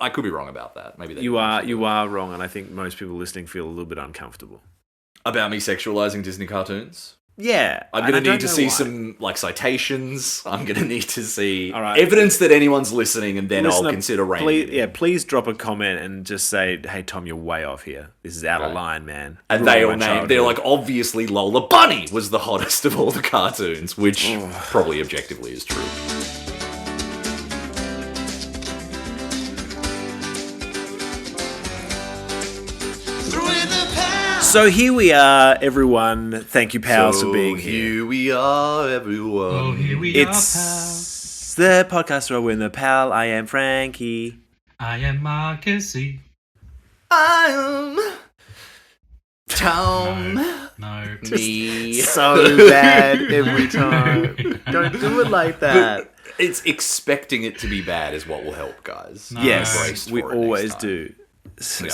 I could be wrong about that. Maybe you are wrong, and I think most people listening feel a little bit uncomfortable about me sexualizing Disney cartoons. Yeah, I'm going to need to see some citations. I'm going to need to see right. evidence that anyone's listening, and then I'll consider ranking. Please drop a comment and just say, "Hey Tom, you're way off here. This is out of line, man." And they all name. They're like, obviously, Lola Bunny was the hottest of all the cartoons, which probably objectively is true. So here we are, everyone. Thank you, pals, for being here. Here we are, everyone. Oh, here we are, pals. The podcast where we're the pal. I am Frankie. I am Marcusy. I am Tom. No. Me. So bad every time. Don't do it like that. But it's expecting it to be bad is what will help, guys. No. Yes, we always do.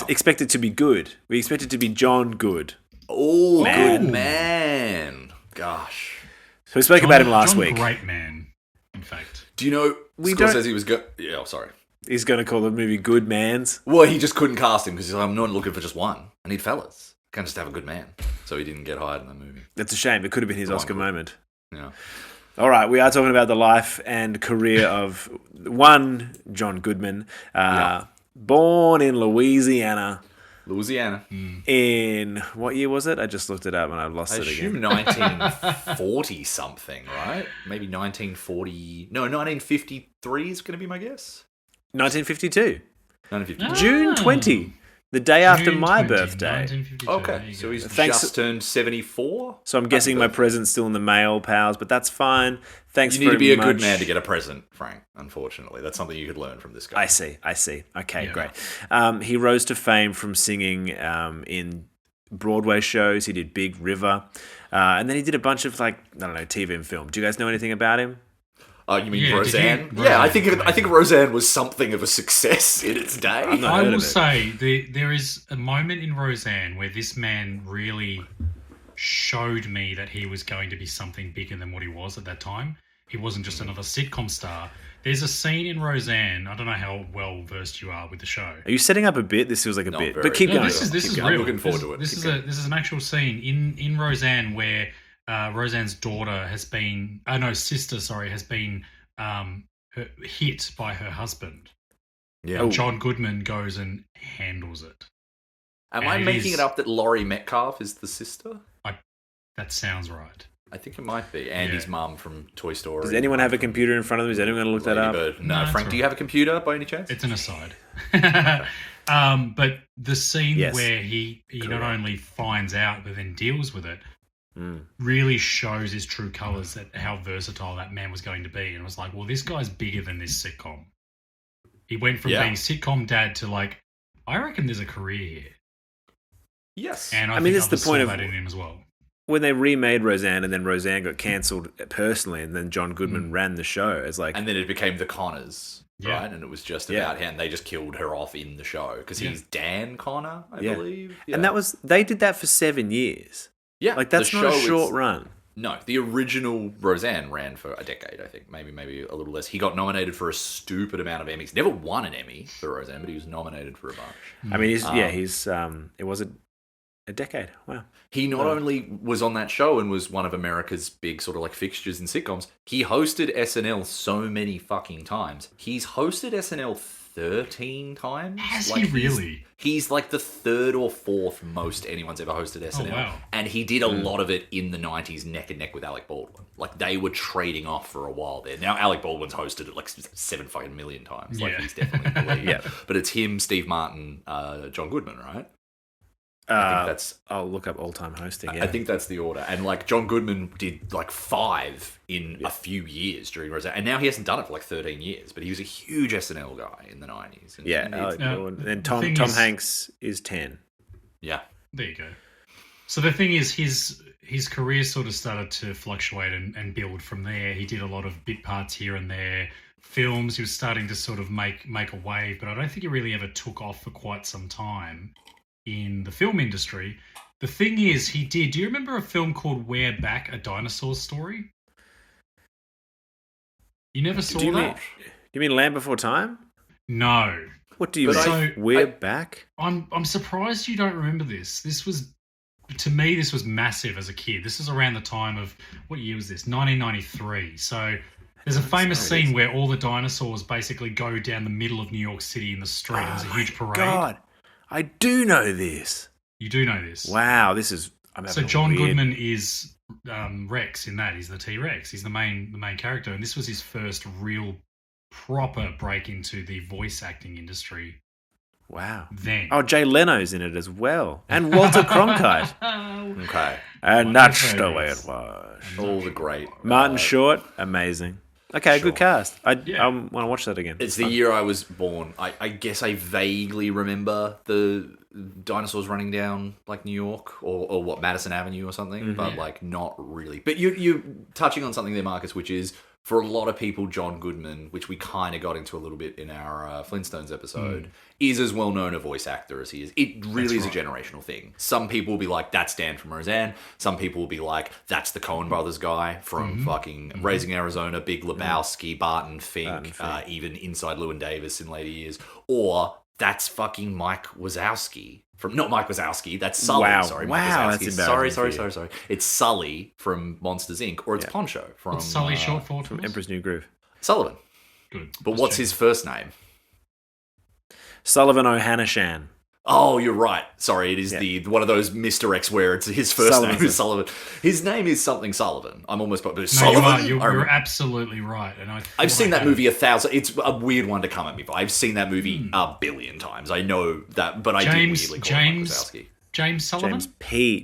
Expect it to be good. We expect it to be John Good. Oh, good man. Gosh. So we spoke about him last week. Great man, in fact. Do you know, Score says he was good. Yeah, sorry. He's going to call the movie Good Man's. Well, he just couldn't cast him because he's like, I'm not looking for just one. I need fellas. Can't just have a good man. So he didn't get hired in the movie. That's a shame. It could have been his Oscar moment. Yeah. All right, we are talking about the life and career of one John Goodman, born in Louisiana. In what year was it? I just looked it up and I lost it again. I assume 1940 something, right? Maybe 1940. No, 1953 is going to be my guess. 1952. 1952. June 20. The day after my birthday. Okay, so he's just turned 74. So I'm guessing my present's still in the mail, pals, but that's fine. Thanks very much. You need to be a good man to get a present, Frank, unfortunately. That's something you could learn from this guy. I see. Okay, great. He rose to fame from singing in Broadway shows. He did Big River. And then he did a bunch of, TV and film. Do you guys know anything about him? You mean Roseanne? Yeah, I think Roseanne was something of a success in its day. I will say there is a moment in Roseanne where this man really showed me that he was going to be something bigger than what he was at that time. He wasn't just another sitcom star. There's a scene in Roseanne. I don't know how well versed you are with the show. Are you setting up a bit? This feels like a bit, but keep going. This is real. I'm looking forward to it. This is an actual scene in Roseanne where Roseanne's daughter has been, has been hit by her husband. Yeah. And John Goodman goes and handles it. Am I making it up that Laurie Metcalf is the sister? That sounds right. I think it might be. Andy's mum from Toy Story. Does anyone have a computer in front of them? Is anyone going to look that up? No, Frank, do you have a computer by any chance? It's an aside. But the scene where he not only finds out but then deals with it really shows his true colours, that how versatile that man was going to be. And it was like, well, this guy's bigger than this sitcom. He went from being sitcom dad to I reckon there's a career here. Yes. And I mean, that's the point of that in him as well. When they remade Roseanne and then Roseanne got cancelled personally and then John Goodman ran the show, it's like... And then it became The Connors, right? And it was just about him. They just killed her off in the show because he's Dan Connor, I believe. Yeah. And they did that for 7 years. Yeah. That's not a short run. No, the original Roseanne ran for a decade, I think. Maybe a little less. He got nominated for a stupid amount of Emmys. Never won an Emmy for Roseanne, but he was nominated for a bunch. I mean, it was a decade. Wow. He not only was on that show and was one of America's big sort of fixtures in sitcoms, he hosted SNL so many fucking times. He's hosted SNL 13 times. Has he really? He's the third or fourth most anyone's ever hosted SNL. Oh, wow. And he did a lot of it in the 90s neck and neck with Alec Baldwin. They were trading off for a while there. Now Alec Baldwin's hosted it 7 fucking million times. He's definitely the lead. But it's him, Steve Martin, John Goodman, right? I think that's... I'll look up all-time hosting. I think that's the order. And John Goodman did 5 in a few years during Roseanne. And now he hasn't done it for 13 years. But he was a huge SNL guy in the 90s. And Tom Hanks is 10. Yeah. There you go. So the thing is, his career sort of started to fluctuate and build from there. He did a lot of bit parts here and there. Films, he was starting to sort of make a wave. But I don't think he really ever took off for quite some time in the film industry. The thing is, do you remember a film called We're Back, A Dinosaur Story? You never saw that? You mean Land Before Time? No. What do you mean? We're back? I'm surprised you don't remember this. To me, this was massive as a kid. This is around the time of, what year was this? 1993. So there's a famous scene where all the dinosaurs basically go down the middle of New York City in the street. There's a huge parade. God, I do know this. You do know this. Wow, this is... So John Goodman is Rex in that. He's the T-Rex. He's the main character. And this was his first real proper break into the voice acting industry. Wow. Then. Oh, Jay Leno's in it as well. And Walter Cronkite. Okay. And that's the way it was. All the great. Martin Short, amazing. Okay, good cast. I want to watch that again. It's the year I was born. I guess I vaguely remember the dinosaurs running down like New York or what, Madison Avenue or something, but like not really. But you're touching on something there, Marcus, which is for a lot of people, John Goodman, which we kind of got into a little bit in our Flintstones episode, is as well known a voice actor as he is. It really is a generational thing. Some people will be like, that's Dan from Roseanne. Some people will be like, that's the Coen Brothers guy from fucking Raising Arizona, Big Lebowski, Barton Fink, even Inside Llewyn Davis in later years. Or that's fucking Mike Wazowski. Not Mike Wazowski, that's Sully. Wow. Sorry, Wow, Mike that's Wazowski. Sorry. It's Sully from Monsters, Inc. Or it's Poncho from... What's Sully short for? From Emperor's New Groove. Sullivan. Good. But what's his first name? Sullivan O'Hanashan. Oh, you're right. Sorry, it is the one of those Mr. X where it's his first name is Sullivan. His name is something Sullivan. I'm almost... Sullivan? You're absolutely right. And I've seen that movie 1,000... It's a weird one to come at me, but I've seen that movie a billion times. I know that, but I do weirdly call him Mike Wazowski. James Sullivan? James P.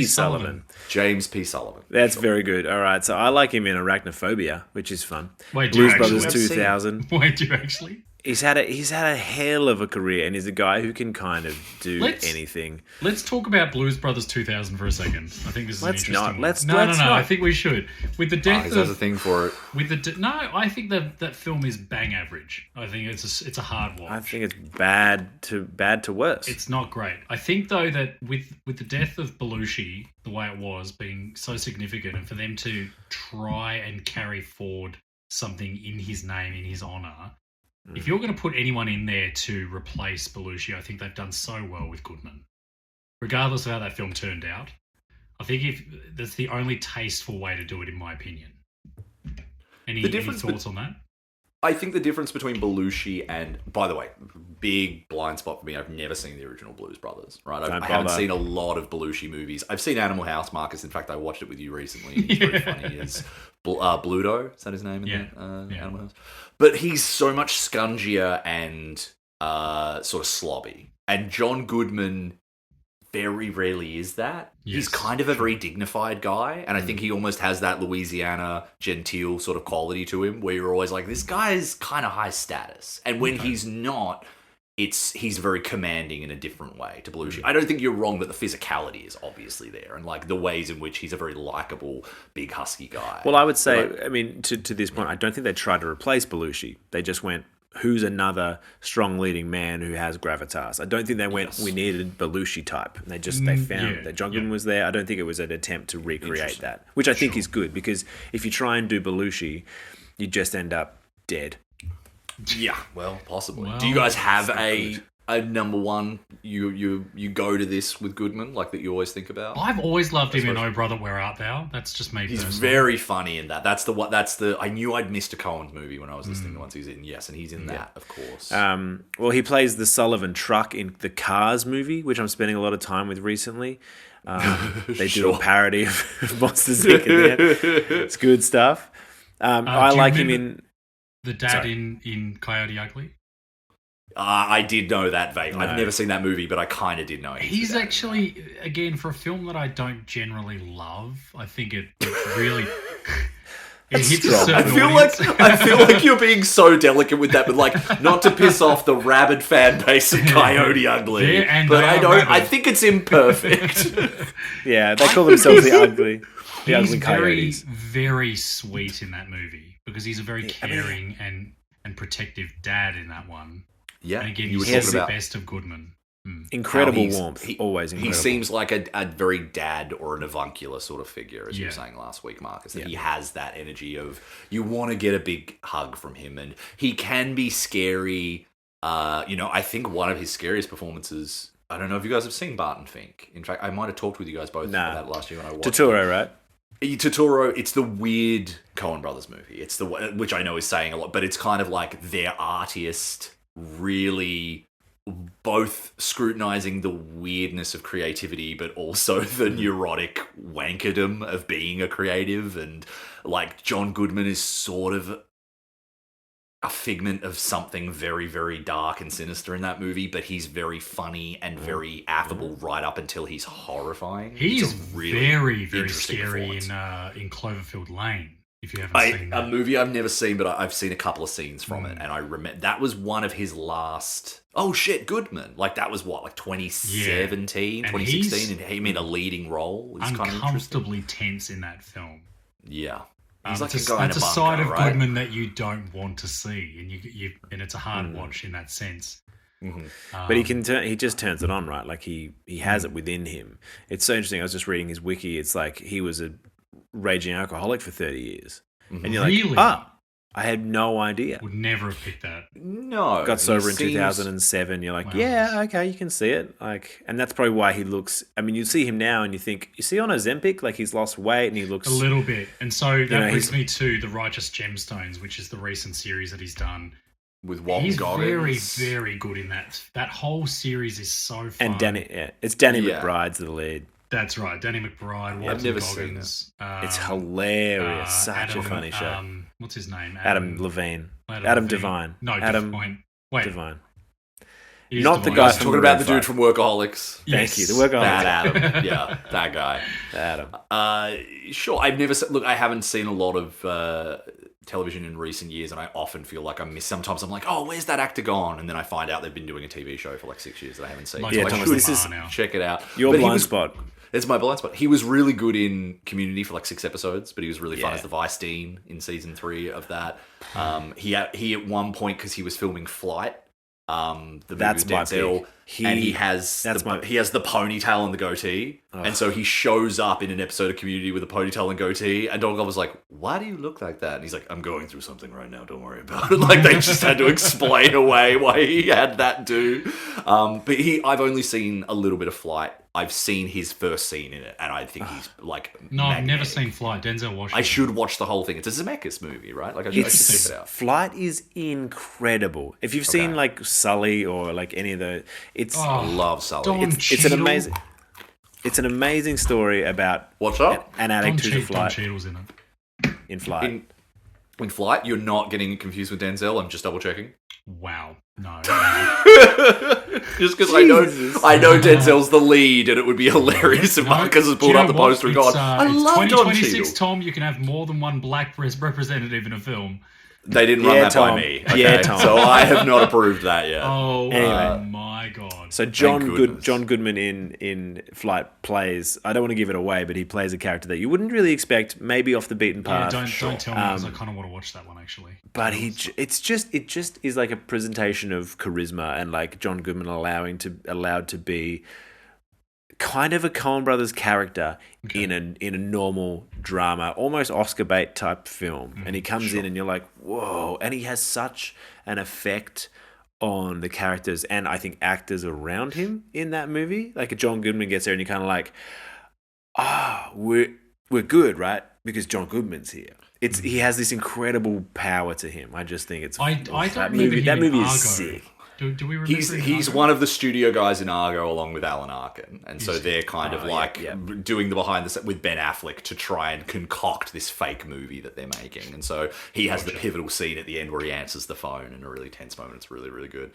Sullivan. James P. Sullivan. That's very good. All right, so I like him in Arachnophobia, which is fun. Wait, Blues Brothers 2000. Wait, do you actually? He's had a hell of a career, and he's a guy who can kind of do anything. Let's talk about Blues Brothers 2000 for a second. I think this is interesting. No. I think we should. With the death of... There's a thing for it. I think that film is bang average. I think it's a hard watch. I think it's bad to worse. It's not great. I think though that with the death of Belushi, the way it was being so significant, and for them to try and carry forward something in his name, in his honor. If you're going to put anyone in there to replace Belushi, I think they've done so well with Goodman. Regardless of how that film turned out, I think that's the only tasteful way to do it, in my opinion. Any thoughts on that? I think the difference between Belushi and, by the way, big blind spot for me, I've never seen the original Blues Brothers, right? I haven't seen a lot of Belushi movies. I've seen Animal House, Marcus. In fact, I watched it with you recently. It's very funny. It's Bluto, is that his name in Animal House? But he's so much scungier and sort of slobby. And John Goodman very rarely is that. Yes. He's kind of a very dignified guy, and I think he almost has that Louisiana genteel sort of quality to him, where you're always like, this guy is kind of high status. And when he's not, he's very commanding in a different way to Belushi. I don't think you're wrong that the physicality is obviously there, and like the ways in which he's a very likable, big husky guy. Well, I would say, to this point, I don't think they tried to replace Belushi. They just went, who's another strong leading man who has gravitas? I don't think they went, we needed Belushi type. And they found that John Goodman was there. I don't think it was an attempt to recreate that, which I think is good, because if you try and do Belushi, you just end up dead. Yeah, well, possibly. Do you guys have a number one you go to this with Goodman, like that you always think about? I've always loved him in Oh Brother, Where Art Thou? That's just me. He's very funny in that. I knew I'd missed a Coen's movie when I was listening to ones he's in. Yes, and he's in that, of course. Well, he plays the Sullivan truck in the Cars movie, which I'm spending a lot of time with recently. They do a parody of Monsters Inc. in there. It's good stuff. I like him in... The dad in Coyote Ugly? I did know that vaguely. I've never seen that movie, but I kind of did know. He's actually, again, for a film that I don't generally love, I think it really... It hits a certain I feel like you're being so delicate with that, but like not to piss off the rabid fan base of Coyote Ugly. But I think it's imperfect. Yeah, they call themselves the Ugly. He's very, very sweet in that movie, because he's a very caring and protective dad in that one. Yeah, and again, he's the best of Goodman. Incredible warmth, always incredible. He seems like a very dad or an avuncular sort of figure, as you were saying last week, Marcus. That he has that energy of you want to get a big hug from him, and he can be scary I think one of his scariest performances. I don't know if you guys have seen Barton Fink. In fact, I might have talked with you guys both about that last year when I watched Totoro, right? Totoro, it's the weird Coen Brothers movie. It's the which I know is saying a lot, but it's kind of like their artist really both scrutinizing the weirdness of creativity, but also the neurotic wankerdom of being a creative. And like John Goodman is sort of a figment of something very, very dark and sinister in that movie, but he's very funny and very affable right up until he's horrifying. He's really very, very scary in Cloverfield Lane. If you haven't seen that. A movie I've never seen, but I've seen a couple of scenes from it, and I remember that was one of his last. Oh shit, Goodman! Like that was what, like 2017, 2016, and him in a leading role. He's uncomfortably tense in that film. Yeah. It's like that's a side of Goodman that you don't want to see, and it's a hard watch in that sense. Mm-hmm. But he just turns it on, right? Like he has it within him. It's so interesting. I was just reading his wiki. It's like he was a raging alcoholic for 30 years, and you're really? Like, I had no idea. Would never have picked that. No, got sober in 2007. You're like, wow. Yeah, okay, you can see it. Like, and that's probably why he looks. I mean, you see him now, and you think, you see on Ozempic, like he's lost weight, and he looks a little bit. And so that brings me to The Righteous Gemstones, which is the recent series that he's done with Walton He's Goggins. very, very good in that. That whole series is so fun. And it's Danny McBride's the lead. That's right, Danny McBride. I've never seen it. It's hilarious. Such a funny show. What's his name? Adam Levine. Adam Devine. No, Adam Devine. Not the guy talking about the dude from Workaholics. Yes. Thank you, the Workaholics. That Adam. Yeah, that guy. Adam. Sure, I've never look. I haven't seen a lot of television in recent years, and I often feel like I miss. Sometimes I'm like, oh, where's that actor gone? And then I find out they've been doing a TV show for like 6 years that I haven't seen. Like, yeah, Thomas, this is check it out. Your blind spot. It's my blind spot. He was really good in Community for like 6 episodes, but he was really fun as the Vice Dean in season 3 of that. He at one point, because he was filming Flight, the movie with Denzel, and he has the ponytail and the goatee, and so he shows up in an episode of Community with a ponytail and goatee, and Don Glover's like, "Why do you look like that?" And he's like, "I'm going through something right now. Don't worry about it." Like they just had to explain away why he had that do. But I've only seen a little bit of Flight. I've seen his first scene in it, and I think he's like I've never seen Flight. Denzel Washington. I should watch the whole thing. It's a Zemeckis movie, right? Like I should check it out. Flight is incredible. If you've seen like Sully or like any of the, I love Sully. It's an amazing story about what's up? An addict who's a flight. Don Cheadle's in it. In Flight. In Flight, you're not getting confused with Denzel. I'm just double checking. Wow. No. Just because I know Denzel's the lead, and it would be hilarious if Marcus has pulled up the poster and gone, I love Don Cheadle. Tom, you can have more than one black representative in a film. They didn't run that Tom. by me. Okay? Yeah, Tom. So I have not approved that yet. Oh, anyway. My God. So John Goodman in Flight plays, I don't want to give it away, but he plays a character that you wouldn't really expect, maybe off the beaten path. Yeah, don't tell me, because I kind of want to watch that one, actually. But it just is like a presentation of charisma, and like John Goodman allowed to be kind of a Coen Brothers character in a normal drama, almost Oscar bait type film. And he comes in and you're like, whoa. And he has such an effect on the characters and I think actors around him in that movie. Like John Goodman gets there and you're kind of like, we're good, right? Because John Goodman's here. He has this incredible power to him. I just think it's that movie is sick. Do we remember he's one of the studio guys in Argo along with Alan Arkin, and so they're kind of doing the behind the set with Ben Affleck to try and concoct this fake movie that they're making. And so he has the pivotal scene at the end where he answers the phone in a really tense moment. It's really, really good.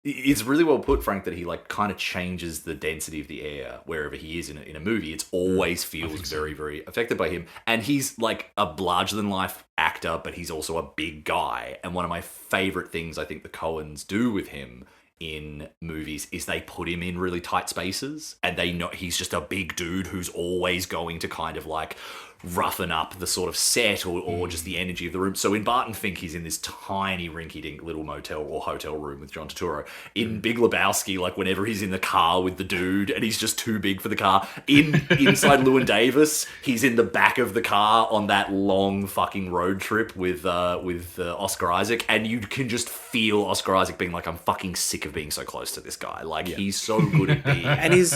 It's really well put, Frank, that he like kind of changes the density of the air wherever he is in a movie. It always feels very, very affected by him. And he's like a larger than life actor, but he's also a big guy. And one of my favorite things I think the Coens do with him in movies is they put him in really tight spaces, and they know he's just a big dude who's always going to kind of like roughen up the sort of set or just the energy of the room. So in Barton Fink, he's in this tiny rinky-dink little motel or hotel room with John Turturro. In Big Lebowski, like whenever he's in the car with the dude and he's just too big for the car. Inside Llewyn Davis, he's in the back of the car on that long fucking road trip with Oscar Isaac, and you can just feel Oscar Isaac being like, I'm fucking sick of being so close to this guy. Like he's so good at being, and he's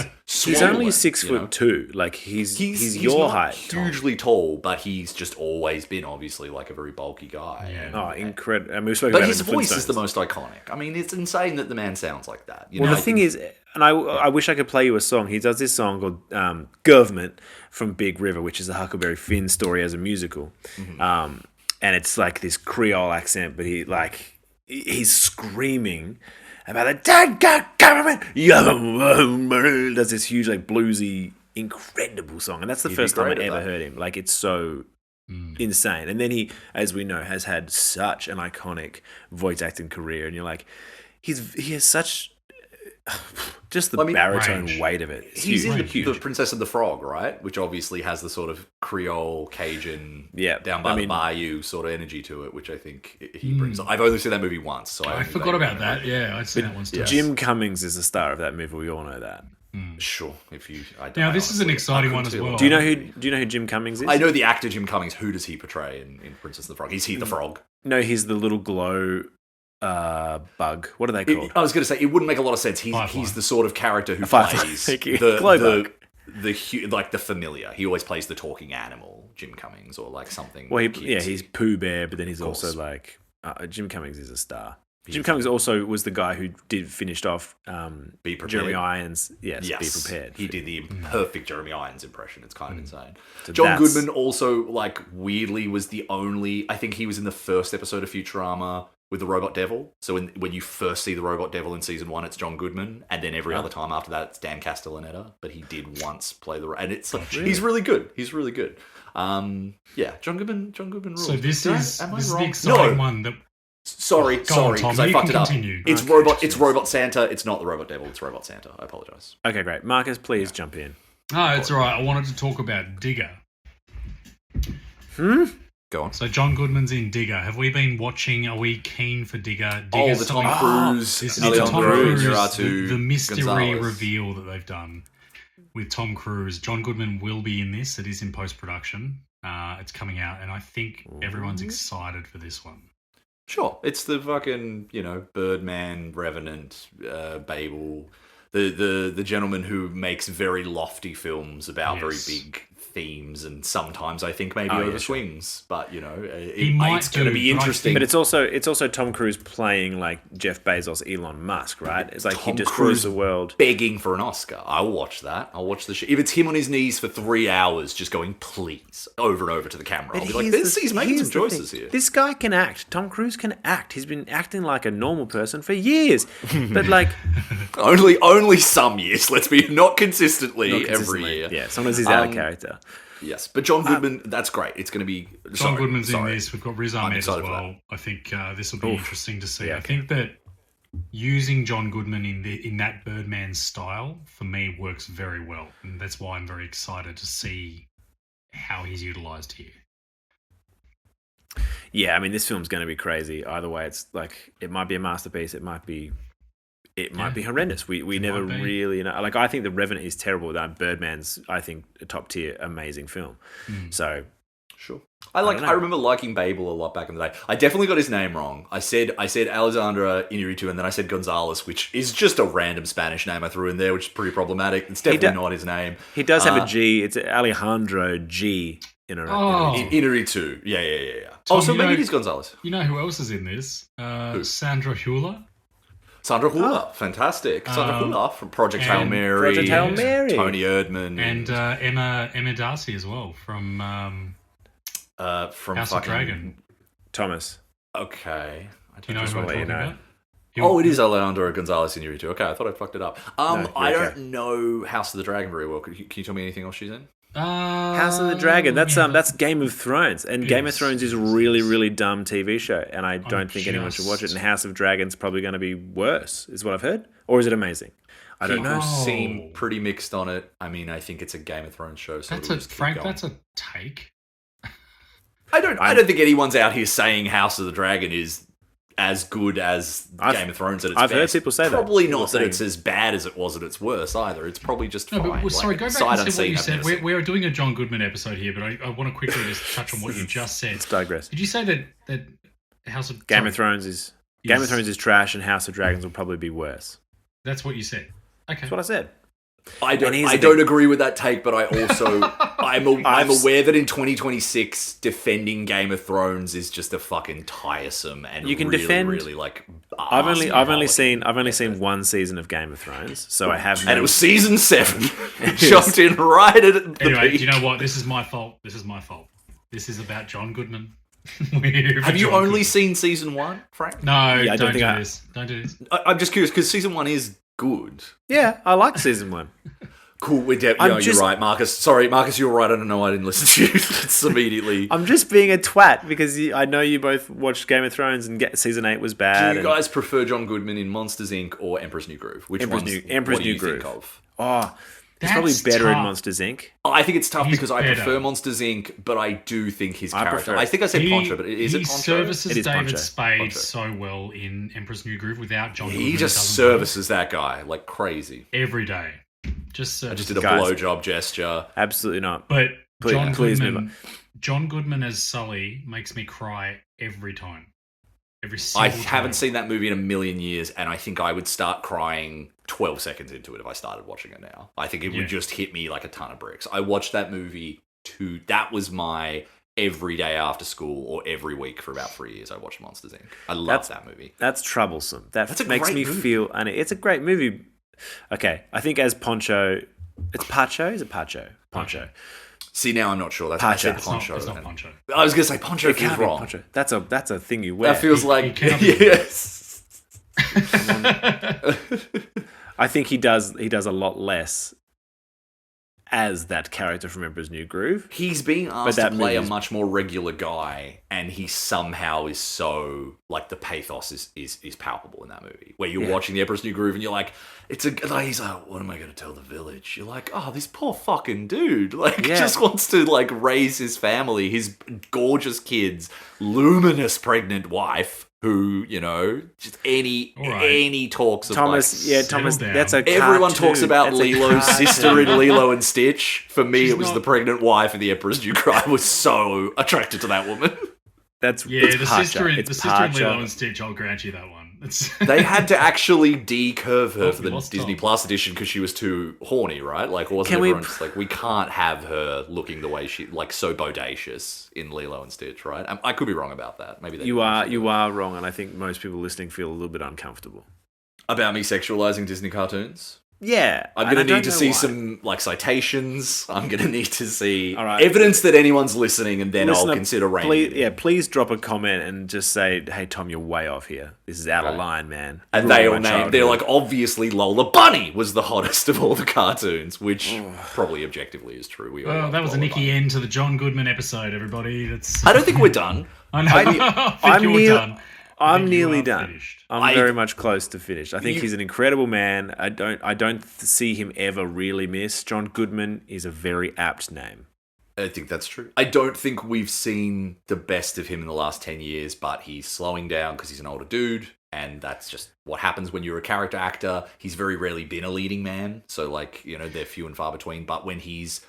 only 6'2". Like he's your height, hugely tall, but he's just always been obviously like a very bulky guy. Yeah. Incredible! I mean, but his voice is the most iconic. I mean, it's insane that the man sounds like that. The thing is, and I wish I could play you a song. He does this song called "Government" from Big River, which is a Huckleberry Finn story as a musical, and it's like this Creole accent, but he's screaming about the dead government. Does this huge like bluesy, incredible song, and that's the first time I ever heard him. Like it's so insane. And then he, as we know, has had such an iconic voice acting career, and you're like, he has such just the baritone range. weight of it. He's in the Princess and the Frog, right? Which obviously has the sort of Creole Cajun down by the bayou sort of energy to it, which I think he brings. I've only seen that movie once, so I forgot about that. Yeah, I'd seen that once too. Jim Cummings is the star of that movie. We all know that. Sure, Now this is an exciting one as well. Do you know who Jim Cummings is? I know the actor Jim Cummings. Who does he portray in Princess and the Frog? Is he the frog? No, he's the little glow bug. What are they called? I was going to say it wouldn't make a lot of sense. He's the sort of character who plays the familiar. He always plays the talking animal, Jim Cummings, or like something. Well, he's Pooh Bear, but then he's also like Jim Cummings is a star. Jim Cummings also was the guy who finished off Be Prepared. Jeremy Irons. Yes, Be Prepared. He did the perfect Jeremy Irons impression. It's kind of insane. So John Goodman also, like, weirdly was the only... I think he was in the first episode of Futurama with the Robot Devil. So when you first see the Robot Devil in season 1, it's John Goodman, and then every other time after that, it's Dan Castellaneta. But he did once play the... And it's like, he's really good. He's really good. John Goodman rules. So this is the exciting one that... Sorry, because I fucked it up. It's Robot Santa. It's not the Robot Devil. It's Robot Santa. I apologize. Okay, great. Marcus, please jump in. No, it's all right. I wanted to talk about Digger. Go on. So John Goodman's in Digger. Have we been watching? Are we keen for Digger? The Tom Cruise. This is Tom Cruise. The mystery Gonzalez. reveal that they've done with Tom Cruise. John Goodman will be in this. It is in post-production. It's coming out, and I think everyone's excited for this one. Sure, it's the fucking, Birdman, Revenant, Babel, the gentleman who makes very lofty films about very big themes, and sometimes I think maybe overswings. But it's going to be interesting. But it's also Tom Cruise playing like Jeff Bezos, Elon Musk, right? It's like Tom he destroys the world, begging for an Oscar. I'll watch that. I'll watch the shit. If it's him on his knees for 3 hours, just going please over and over to the camera, I'll be like, he's making some choices here. This guy can act. Tom Cruise can act. He's been acting like a normal person for years, but like only some years. Let's be not consistently every year. Yeah, sometimes he's out of character. Yes, but John Goodman, that's great. It's going to be... John Goodman's in this. We've got Riz Ahmed as well. I think this will be interesting to see. I think that using John Goodman in that Birdman style, for me, works very well. And that's why I'm very excited to see how he's utilised here. Yeah, I mean, this film's going to be crazy. Either way, it's like, it might be a masterpiece. It might be horrendous. We never really know. Like, I think The Revenant is terrible. That Birdman's, I think, a top tier, amazing film. So, sure. I remember liking Babel a lot back in the day. I definitely got his name wrong. I said Alexandra Inarritu, and then I said Gonzalez, which is just a random Spanish name I threw in there, which is pretty problematic. It's definitely not his name. He does have a G. It's Alejandro G. Inarritu. Yeah. Tom, so maybe it is Gonzalez. You know who else is in this? Sandra Hüller. Sandra Hüller, fantastic. Sandra Hüller from Project Hail Mary. Tony Erdmann. And Emma Darcy as well from House of Dragon. Thomas. Okay. Do you know who I'm talking about? It is Alejandro Gonzalez Inarritu. Okay, I thought I fucked it up. I don't know House of the Dragon very well. Can you tell me anything else she's in? House of the Dragon. That's Game of Thrones, and Game of Thrones is a really, really dumb TV show, and I don't think anyone should watch it. And House of Dragon's probably going to be worse, is what I've heard, or is it amazing? I don't know. People seem pretty mixed on it. I mean, I think it's a Game of Thrones show. So That's a take. I don't think anyone's out here saying House of the Dragon is as good as Game of Thrones at its I've best. heard people say that. Probably not that it's as bad as it was at its worst either. It's probably just fine. But, sorry, go back sight and say what you unseen, said. We're doing a John Goodman episode here, but I want to quickly just touch on what you just said. Let's digress. Did you say that House of Game of Thrones is trash, and House of Dragons will probably be worse. That's what you said. Okay, that's what I said. I don't agree with that take, but I also I'm aware that in 2026 defending Game of Thrones is just a fucking tiresome and you can really, defend, really like. I've only seen one season of Game of Thrones, so I have. And it was season 7. Jumped in right at the anyway, peak. do you know what? This is my fault. This is about John Goodman. Have you only seen season 1, Frank? No, I don't do this. Don't do this. I'm just curious because season 1 is good. Yeah, I like season 1. Cool, you're right, Marcus. Sorry, Marcus, you're right. I don't know why I didn't listen to you. It's immediately. I'm just being a twat because I know you both watched Game of Thrones and season 8 was bad. Do you guys prefer John Goodman in Monsters, Inc. or Emperor's New Groove? Emperor's New Groove. Think of? Oh, he's probably better in Monsters, Inc. I think it's tough because I prefer Monsters, Inc., but I do think his character... I think I said Poncho, but is it Poncho? He services David Poncho. Spade so well in Emperor's New Groove without John Goodman. He just services that guy like crazy. Every day. I just did a blowjob gesture. Absolutely not. But Please John Goodman as Sully makes me cry every time. I haven't seen that movie in a million years, and I think I would start crying 12 seconds into it if I started watching it now. I think it would just hit me like a ton of bricks. I watched that movie that was my every day after school or every week for about 3 years. I watched Monsters, Inc. I love that movie. That's troublesome. That's a makes great me movie. feel... And it's a great movie. Okay, I think as Poncho... It's Pacho? Is it Pacho? Poncho. See, now I'm not sure. That's Poncho. I said Poncho. It's not Poncho. I was going to say Poncho It feels can't be wrong. Poncho. That's a thing you wear. That feels like... can't be. Yes. I think he does a lot less as that character from Emperor's New Groove. He's being asked to play a much more regular guy, and he somehow is so... Like, the pathos is palpable in that movie. Where you're watching The Emperor's New Groove, and you're like... he's like, what am I going to tell the village? You're like, oh, this poor fucking dude. Like, just wants to, like, raise his family, his gorgeous kids, luminous pregnant wife... Who, just any talks of Thomas, Thomas, that's a cartoon. Everyone talks about Lilo's sister in Lilo and Stitch. For me, it was the pregnant wife of the Emperor's New Groove. I was so attracted to that woman. The sister in Lilo and Stitch, I'll grant you that one. They had to actually decurve her for the Disney Plus edition because she was too horny, right? Like, wasn't everyone just like, we can't have her looking the way she, like, so bodacious in Lilo and Stitch, right? I could be wrong about that. Maybe you are wrong, and I think most people listening feel a little bit uncomfortable about me sexualizing Disney cartoons. Yeah, I'm going to need to see some like citations. I'm going to need to see evidence that anyone's listening, and then I'll consider rating. Please drop a comment and just say, "Hey Tom, you're way off here. This is out of line, man." And they all name. They're like, obviously, Lola Bunny was the hottest of all the cartoons, which probably objectively is true. Well, that was a Nicky end to the John Goodman episode, everybody. I don't think we're done. I know. I think you're done. I'm nearly done. Finished. I'm very much close to finished. I think he's an incredible man. I don't see him ever really miss. John Goodman is a very apt name. I think that's true. I don't think we've seen the best of him in the last 10 years, but he's slowing down because he's an older dude, and that's just what happens when you're a character actor. He's very rarely been a leading man, so like, they're few and far between, but when he's...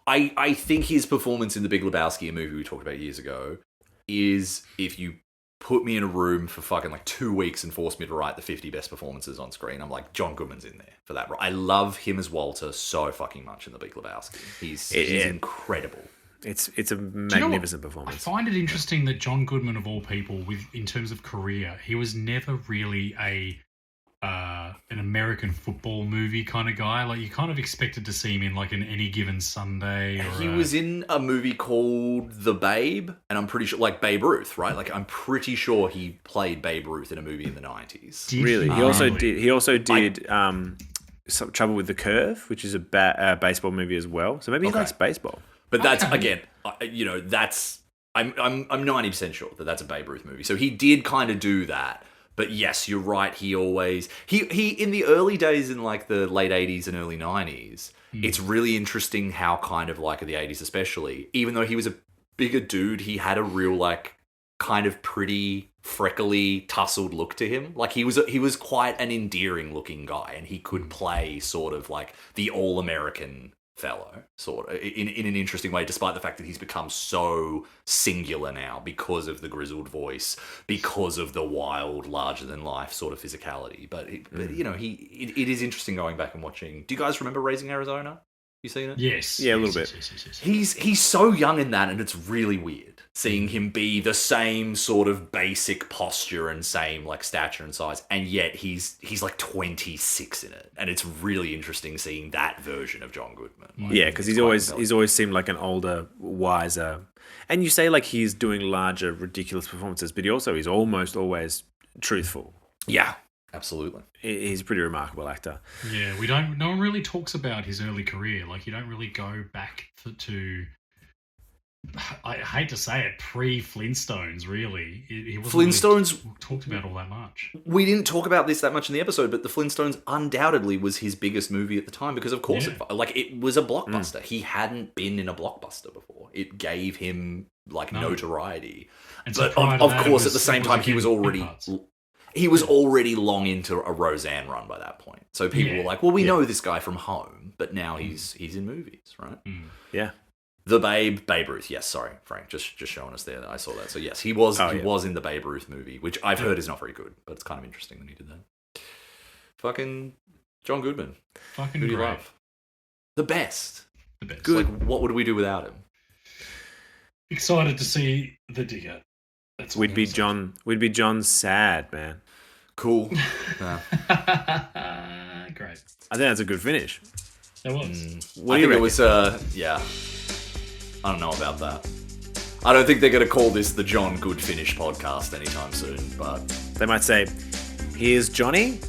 I think his performance in The Big Lebowski, a movie we talked about years ago, is if you put me in a room for fucking like 2 weeks and force me to write the 50 best performances on screen, I'm like, John Goodman's in there for that. I love him as Walter so fucking much in The Big Lebowski. He's incredible. It's a magnificent performance. I find it interesting that John Goodman, of all people, in terms of career, he was never really an American football movie kind of guy. Like, you kind of expected to see him in like an Any Given Sunday. He was in a movie called The Babe, and I'm pretty sure, like Babe Ruth, right? Like, I'm pretty sure he played Babe Ruth in a movie in the 90s. Really? He also did Some Trouble with the Curve, which is a baseball movie as well. So maybe he likes baseball. But that's again, that's I'm 90% sure that that's a Babe Ruth movie. So he did kind of do that. But yes, you're right. He always he in the early days in like the late 80s and early 90s, it's really interesting how kind of like in the 80s especially, even though he was a bigger dude, he had a real, like, kind of pretty, freckly, tussled look to him. Like, he was quite an endearing looking guy, and he could play sort of like the all-American fellow, sort of, in an interesting way, despite the fact that he's become so singular now because of the grizzled voice, because of the wild, larger-than-life sort of physicality. But you know, it is interesting going back and watching. Do you guys remember Raising Arizona? You seen it? Yes. Yeah, a little bit. Yes. He's so young in that, and it's really weird seeing him be the same sort of basic posture and same like stature and size, and yet he's like 26 in it, and it's really interesting seeing that version of John Goodman. Like, yeah, because he's always seemed like an older, wiser, and you say like he's doing larger, ridiculous performances, but he's almost always truthful. Yeah, absolutely. He's a pretty remarkable actor. Yeah, no one really talks about his early career. Like, you don't really go back to I hate to say it, pre-Flintstones, really. He wasn't Flintstones really talked about all that much. We didn't talk about this that much in the episode, but the Flintstones undoubtedly was his biggest movie at the time, because of course it was a blockbuster. He hadn't been in a blockbuster before. It gave him notoriety. And so but of course, at the same time, he was already long into a Roseanne run by that point. So people were like, well, we know this guy from Home, but now he's in movies, right? Mm. Yeah. The Babe Ruth. Yes, sorry, Frank, just showing us there that I saw that. So yes, he was in the Babe Ruth movie, which I've heard is not very good, but it's kind of interesting that he did that. Fucking John Goodman. Fucking Who do you great. love? The best. Good. Like, what would we do without him? Excited to see the Digger. We'd be John sad, man. Cool. Great. I think that's a good finish. That was. What do you reckon? It was I don't know about that. I don't think they're going to call this the John Good Finish podcast anytime soon, but they might say, "Here's Johnny."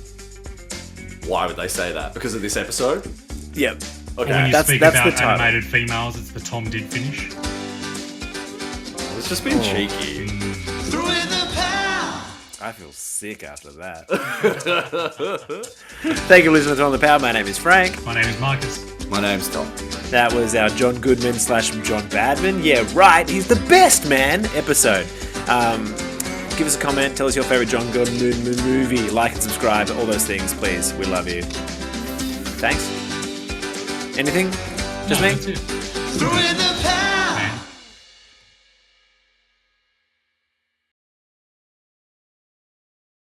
Why would they say that? Because of this episode? Yep. Okay. When you speak about animated females, it's the Tom did finish. It's just been cheeky. Through in the power. I feel sick after that. Thank you for listening to On the Power. My name is Frank. My name is Marcus. My name's Tom. That was our John Goodman / John Badman. Yeah, right. He's the best, man. Episode. Give us a comment. Tell us your favorite John Goodman movie. Like and subscribe. All those things, please. We love you. Thanks. Anything? Just me? That's it. Through in the power.